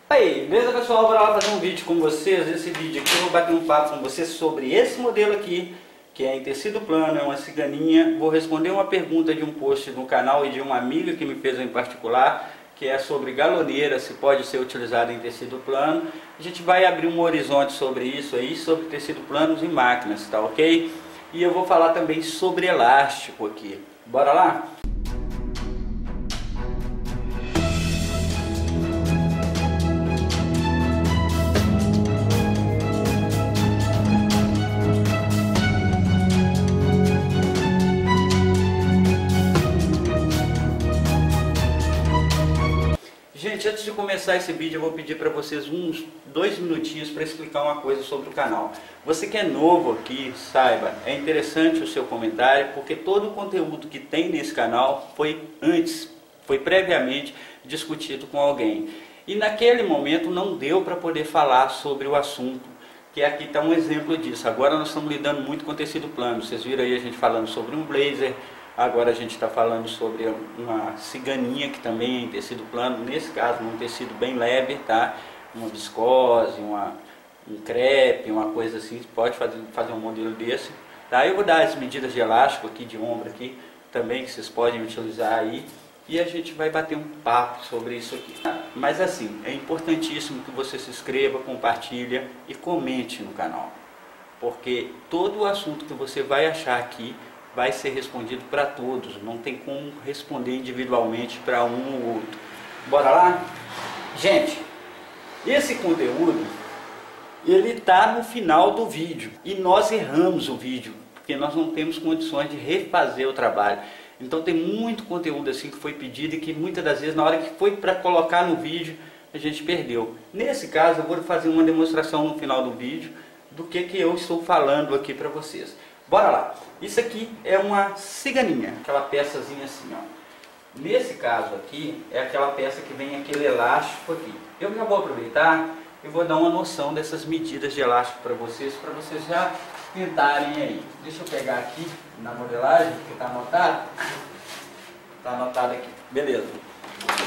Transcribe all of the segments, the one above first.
Aí, beleza pessoal? Bora lá fazer um vídeo com vocês. Esse vídeo aqui eu vou bater um papo com vocês sobre esse modelo aqui, que é em tecido plano, é uma ciganinha. Vou responder uma pergunta de um post no canal e de uma amiga que me fez em particular, que é sobre galoneira, se pode ser utilizada em tecido plano. A gente vai abrir um horizonte sobre isso aí, sobre tecido planos e máquinas, tá ok? E eu vou falar também sobre elástico aqui. Bora lá? Gente, antes de começar esse vídeo eu vou pedir para vocês uns 2 minutinhos para explicar uma coisa sobre o canal. Você que é novo aqui, saiba, é interessante o seu comentário, porque todo o conteúdo que tem nesse canal foi previamente discutido com alguém. E naquele momento não deu para poder falar sobre o assunto, que aqui está um exemplo disso. Agora nós estamos lidando muito com tecido plano. Vocês viram aí a gente falando sobre um blazer. Agora a gente está falando sobre uma ciganinha que também é em tecido plano, nesse caso um tecido bem leve, tá? Uma viscose, um crepe, uma coisa assim, pode fazer um modelo desse. Tá? Eu vou dar as medidas de elástico aqui, de ombro aqui, também que vocês podem utilizar aí. E a gente vai bater um papo sobre isso aqui. Mas assim, é importantíssimo que você se inscreva, compartilhe e comente no canal. Porque todo o assunto que você vai achar aqui vai ser respondido para todos, não tem como responder individualmente para um ou outro. Bora lá? Gente, esse conteúdo, ele está no final do vídeo, e nós erramos o vídeo, porque nós não temos condições de refazer o trabalho. Então tem muito conteúdo assim que foi pedido e que muitas das vezes na hora que foi para colocar no vídeo, a gente perdeu. Nesse caso eu vou fazer uma demonstração no final do vídeo do que eu estou falando aqui para vocês. Bora lá. Isso aqui é uma ciganinha, aquela peçazinha assim, ó. Nesse caso aqui, é aquela peça que vem aquele elástico aqui. Eu já vou aproveitar e vou dar uma noção dessas medidas de elástico para vocês já tentarem aí. Deixa eu pegar aqui na modelagem, que está anotado. Está anotado aqui. Beleza.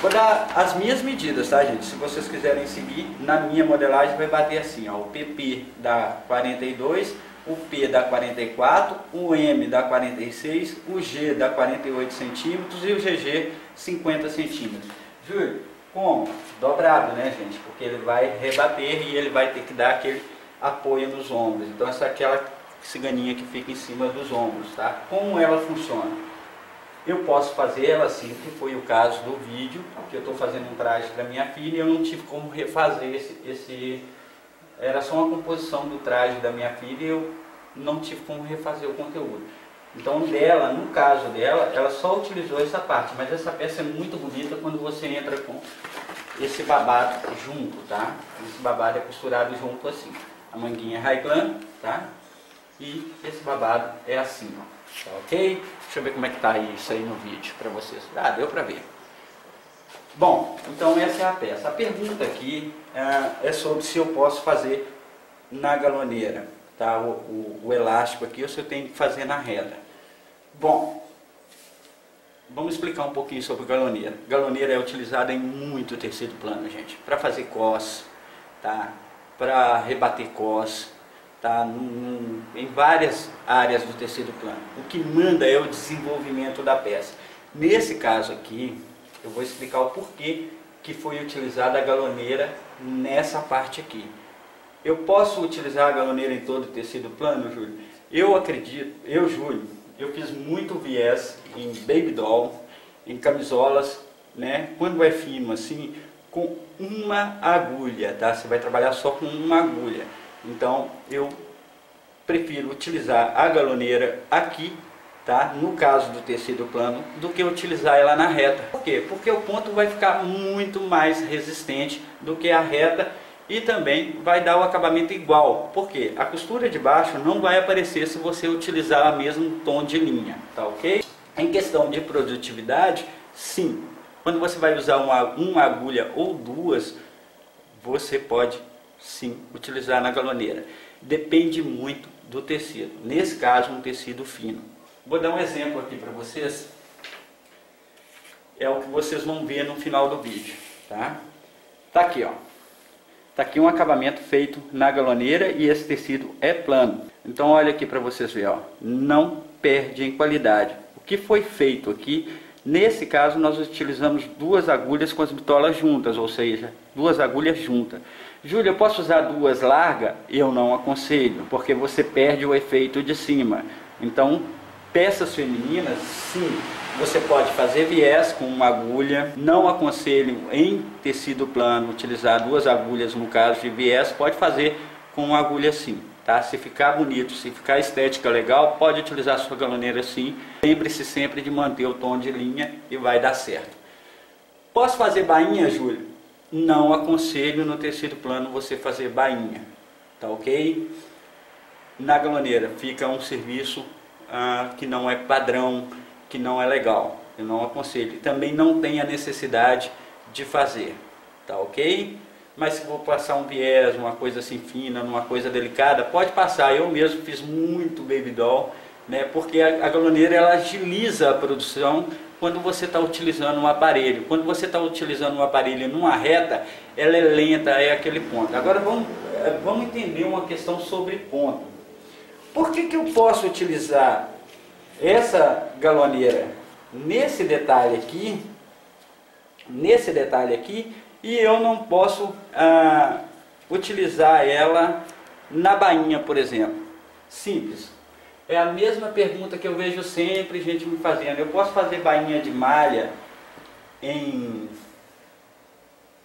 Vou dar as minhas medidas, tá, gente? Se vocês quiserem seguir, na minha modelagem vai bater assim, ó. O PP dá 42, o P dá 44, o M dá 46, o G dá 48 centímetros e o GG 50 centímetros. Júlio, como? Dobrado, né, gente? Porque ele vai rebater e ele vai ter que dar aquele apoio nos ombros. Então essa é aquela ciganinha que fica em cima dos ombros, tá? Como ela funciona? Eu posso fazer ela assim, que foi o caso do vídeo, que eu estou fazendo um traje para minha filha e eu não tive como refazer era só uma composição do traje da minha filha e eu não tive como refazer o conteúdo. Então dela, no caso dela, ela só utilizou essa parte, mas essa peça é muito bonita quando você entra com esse babado junto, tá? Esse babado é costurado junto assim. A manguinha é raglan, tá? E esse babado é assim, ó. Tá ok? Deixa eu ver como é que tá isso aí no vídeo para vocês. Ah, deu para ver. Bom, então essa é a peça. A pergunta aqui é sobre se eu posso fazer na galoneira, tá? O elástico aqui, ou se eu tenho que fazer na reda. Bom, vamos explicar um pouquinho sobre galoneira. Galoneira é utilizada em muito tecido plano, gente. Para fazer cos, tá? Para rebater cos, tá? Em várias áreas do tecido plano. O que manda é o desenvolvimento da peça. Nesse caso aqui, eu vou explicar o porquê que foi utilizada a galoneira nessa parte aqui. Eu posso utilizar a galoneira em todo o tecido plano, Júlio? Eu acredito, Júlio, eu fiz muito viés em baby doll, em camisolas, né? Quando é fino assim, com uma agulha, tá? Você vai trabalhar só com uma agulha. Então eu prefiro utilizar a galoneira aqui, tá? No caso do tecido plano, do que utilizar ela na reta. Por quê? Porque o ponto vai ficar muito mais resistente do que a reta e também vai dar o acabamento igual. Por quê? A costura de baixo não vai aparecer se você utilizar o mesmo tom de linha, tá ok? Em questão de produtividade, sim. Quando você vai usar uma agulha ou duas, você pode sim utilizar na galoneira. Depende muito do tecido. Nesse caso, um tecido fino. Vou dar um exemplo aqui para vocês. É o que vocês vão ver no final do vídeo, tá? Tá aqui, ó. Tá aqui um acabamento feito na galoneira e esse tecido é plano. Então olha aqui para vocês verem, ó, não perde em qualidade. O que foi feito aqui, nesse caso nós utilizamos duas agulhas com as bitolas juntas, ou seja, duas agulhas juntas. Júlia, eu posso usar duas largas? Eu não aconselho, porque você perde o efeito de cima. Então, peças femininas, sim, você pode fazer viés com uma agulha. Não aconselho em tecido plano utilizar duas agulhas no caso de viés. Pode fazer com uma agulha sim, tá? Se ficar bonito, se ficar estética legal, pode utilizar a sua galoneira sim. Lembre-se sempre de manter o tom de linha e vai dar certo. Posso fazer bainha, Júlia? Não aconselho no tecido plano você fazer bainha, tá ok? Na galoneira fica um serviço que não é padrão, que não é legal. Eu não aconselho. Também não tem a necessidade de fazer, tá ok? Mas se for passar um viés, uma coisa assim fina, uma coisa delicada, pode passar. Eu mesmo fiz muito baby doll, né? Porque a galoneira ela agiliza a produção quando você está utilizando um aparelho. Quando você está utilizando um aparelho numa reta, ela é lenta, é aquele ponto. Agora vamos entender uma questão sobre ponto. Por que eu posso utilizar essa galoneira nesse detalhe aqui, e eu não posso utilizar ela na bainha, por exemplo? Simples. É a mesma pergunta que eu vejo sempre gente me fazendo. Eu posso fazer bainha de malha em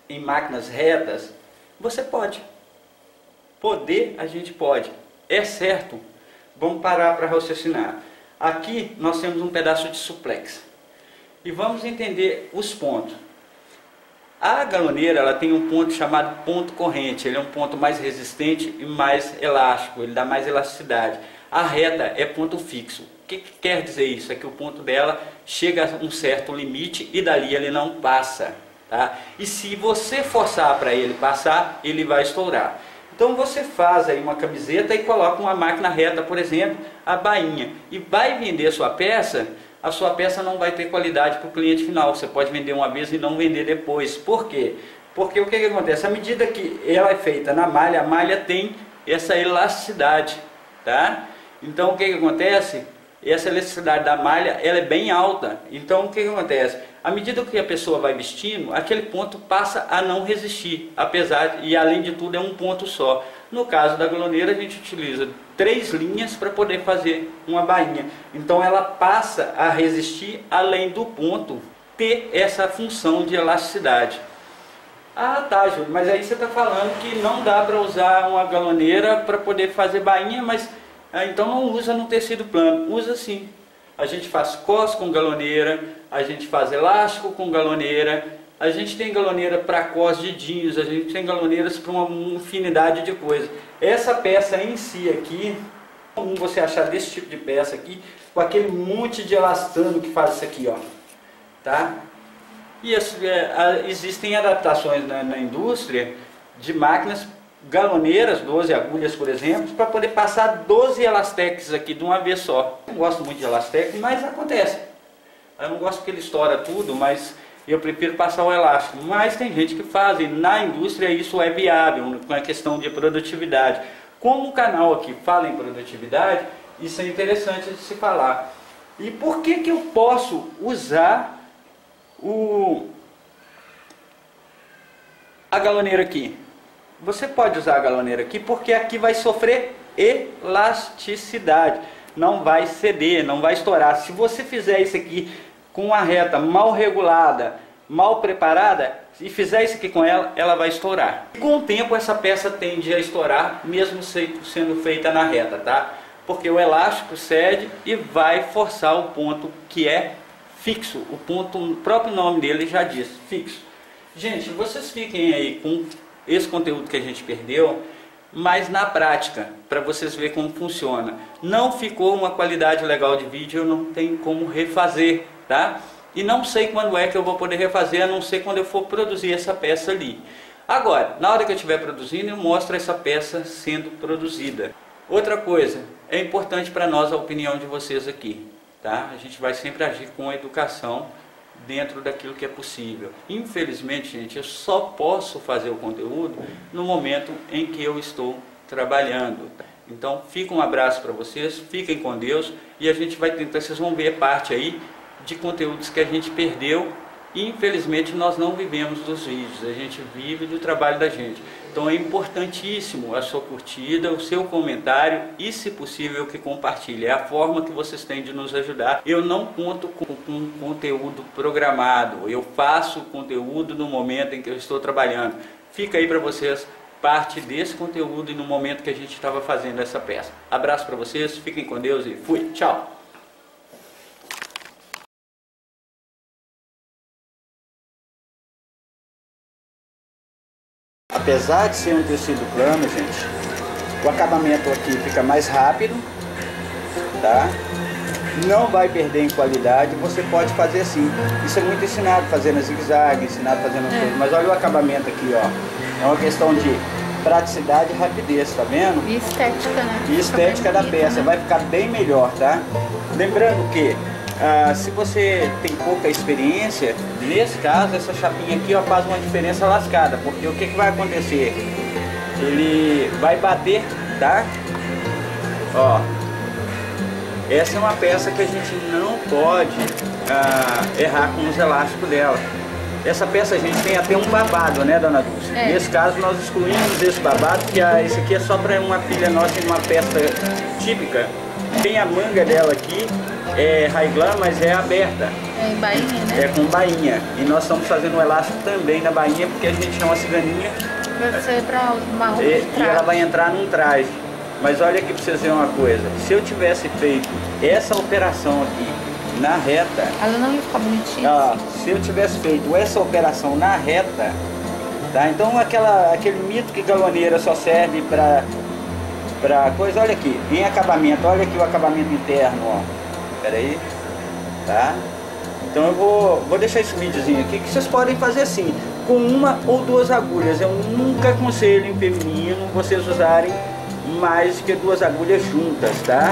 máquinas retas? Você pode. Poder, a gente pode. É certo. Vamos parar para raciocinar. Aqui nós temos um pedaço de suplex. E vamos entender os pontos. A galoneira ela tem um ponto chamado ponto corrente. Ele é um ponto mais resistente e mais elástico. Ele dá mais elasticidade. A reta é ponto fixo. O que quer dizer isso? É que o ponto dela chega a um certo limite e dali ele não passa. Tá? E se você forçar para ele passar, ele vai estourar. Então você faz aí uma camiseta e coloca uma máquina reta, por exemplo, a bainha. E vai vender sua peça, a sua peça não vai ter qualidade para o cliente final. Você pode vender uma vez e não vender depois. Por quê? Porque o que acontece? À medida que ela é feita na malha, a malha tem essa elasticidade. Tá? Então o que acontece? Essa elasticidade da malha ela é bem alta. Então o que acontece? À medida que a pessoa vai vestindo, aquele ponto passa a não resistir, e além de tudo é um ponto só. No caso da galoneira a gente utiliza 3 linhas para poder fazer uma bainha. Então ela passa a resistir além do ponto ter essa função de elasticidade. Ah tá, Júlio, mas aí você está falando que não dá para usar uma galoneira para poder fazer bainha, mas então não usa no tecido plano. Usa sim. A gente faz cos com galoneira, a gente faz elástico com galoneira, a gente tem galoneira para cos de jeans, a gente tem galoneiras para uma infinidade de coisas. Essa peça em si aqui, é comum você achar desse tipo de peça aqui, com aquele monte de elastano que faz isso aqui, ó. Tá? E existem adaptações na indústria de máquinas galoneiras, 12 agulhas por exemplo, para poder passar 12 elastex aqui de uma vez só. Eu não gosto muito de elastex, mas acontece. Eu não gosto porque ele estoura tudo, mas eu prefiro passar o elástico. Mas tem gente que faz, e na indústria isso é viável, com a questão de produtividade. Como o canal aqui fala em produtividade, isso é interessante de se falar. E por que eu posso usar a galoneira aqui? Você pode usar a galoneira aqui porque aqui vai sofrer elasticidade, não vai ceder, não vai estourar. Se você fizer isso aqui com uma reta mal regulada, mal preparada, e fizer isso aqui com ela, ela vai estourar. E com o tempo essa peça tende a estourar, mesmo sendo feita na reta, tá? Porque o elástico cede e vai forçar o ponto que é fixo. O ponto, o próprio nome dele já diz, fixo. Gente, vocês fiquem aí com esse conteúdo que a gente perdeu, mas na prática, para vocês verem como funciona. Não ficou uma qualidade legal de vídeo, eu não tenho como refazer, tá? E não sei quando é que eu vou poder refazer, a não ser quando eu for produzir essa peça ali. Agora, na hora que eu estiver produzindo, eu mostro essa peça sendo produzida. Outra coisa, é importante para nós a opinião de vocês aqui, tá? A gente vai sempre agir com a educação dentro daquilo que é possível. Infelizmente, gente, eu só posso fazer o conteúdo no momento em que eu estou trabalhando. Então, fica um abraço para vocês, fiquem com Deus e a gente vai tentar, vocês vão ver parte aí de conteúdos que a gente perdeu e infelizmente nós não vivemos dos vídeos, a gente vive do trabalho da gente. Então é importantíssimo a sua curtida, o seu comentário e, se possível, que compartilhe. É a forma que vocês têm de nos ajudar. Eu não conto com conteúdo programado, eu faço o conteúdo no momento em que eu estou trabalhando. Fica aí para vocês parte desse conteúdo e no momento que a gente estava fazendo essa peça. Abraço para vocês, fiquem com Deus e fui, tchau! Apesar de ser um tecido plano, gente, o acabamento aqui fica mais rápido, tá? Não vai perder em qualidade, você pode fazer assim. Isso é muito ensinado fazendo zigue-zague, ensinado fazendo as coisas, mas olha o acabamento aqui, ó. É uma questão de praticidade e rapidez, tá vendo? E estética, né? E estética da peça, vai ficar bem melhor, tá? Lembrando que se você tem pouca experiência, nesse caso, essa chapinha aqui, ó, faz uma diferença lascada, porque o que vai acontecer? Ele vai bater, tá? Ó, essa é uma peça que a gente não pode errar com os elásticos dela. Essa peça a gente tem até um babado, né, dona Dulce? Nesse caso nós excluímos esse babado, porque esse aqui é só para uma filha nossa em uma peça típica. Tem a manga dela aqui, é raiglã, mas é aberta. É em bainha, né? É com bainha. E nós estamos fazendo o elástico também na bainha, porque a gente é uma ciganinha. Vai ser para uma roupa de traje. E ela vai entrar num traje. Mas olha aqui para vocês verem uma coisa. Se eu tivesse feito essa operação aqui na reta... Ela não ia ficar bonitinha. Se eu tivesse feito essa operação na reta, tá? Então aquele mito que galvaneira só serve para coisa, olha aqui, em acabamento, olha aqui o acabamento interno, ó. Pera aí, tá? Então eu vou deixar esse videozinho aqui que vocês podem fazer assim, com uma ou duas agulhas. Eu nunca aconselho em feminino vocês usarem mais que duas agulhas juntas, tá?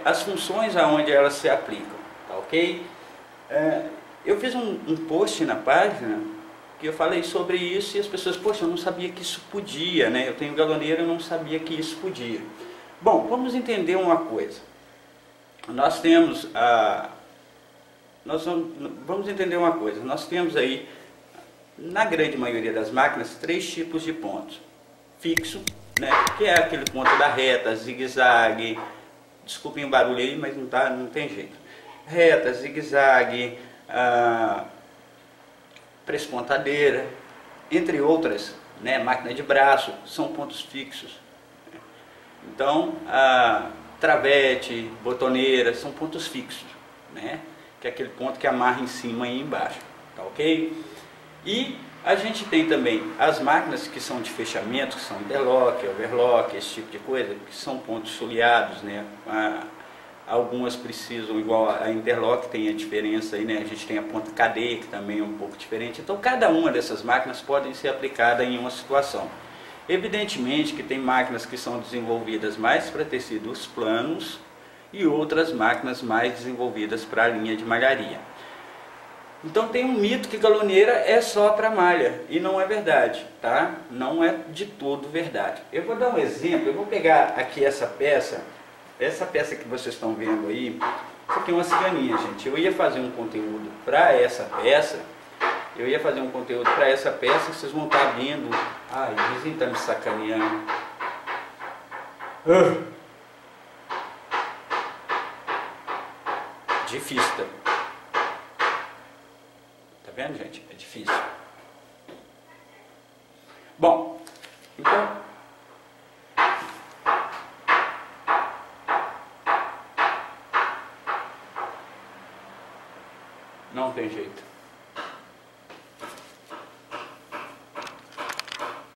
as funções aonde elas se aplicam, tá ok? Eu fiz um post na página que eu falei sobre isso e as pessoas, poxa, eu não sabia que isso podia, né? Eu tenho galoneira, eu não sabia que isso podia. Bom, vamos entender uma coisa. Nós temos vamos entender uma coisa. Nós temos aí, na grande maioria das máquinas, 3 tipos de pontos. Fixo, né? Que é aquele ponto da reta, zigue-zague. Desculpem o barulho aí, mas não tem jeito. Reta, zigue-zague, prespontadeira, entre outras, né? Máquina de braço, são pontos fixos. Então, travete, botoneira, são pontos fixos, né? Que é aquele ponto que amarra em cima e embaixo, tá ok? E a gente tem também as máquinas que são de fechamento, que são interlock, overlock, esse tipo de coisa, que são pontos soleados, né? Algumas precisam, igual a interlock, tem a diferença aí, né? A gente tem a ponta cadeia, que também é um pouco diferente. Então, cada uma dessas máquinas pode ser aplicada em uma situação. Evidentemente que tem máquinas que são desenvolvidas mais para tecidos planos e outras máquinas mais desenvolvidas para a linha de malharia. Então tem um mito que galoneira é só para malha, e não é verdade, tá? Não é de todo verdade. Eu vou dar um exemplo, eu vou pegar aqui essa peça que vocês estão vendo aí, isso aqui é uma ciganinha, gente. Eu ia fazer um conteúdo para essa peça, vocês vão estar vendo. Ai, o vizinho está me sacaneando. Difícil, tá vendo, gente? É difícil. Bom, então não tem jeito.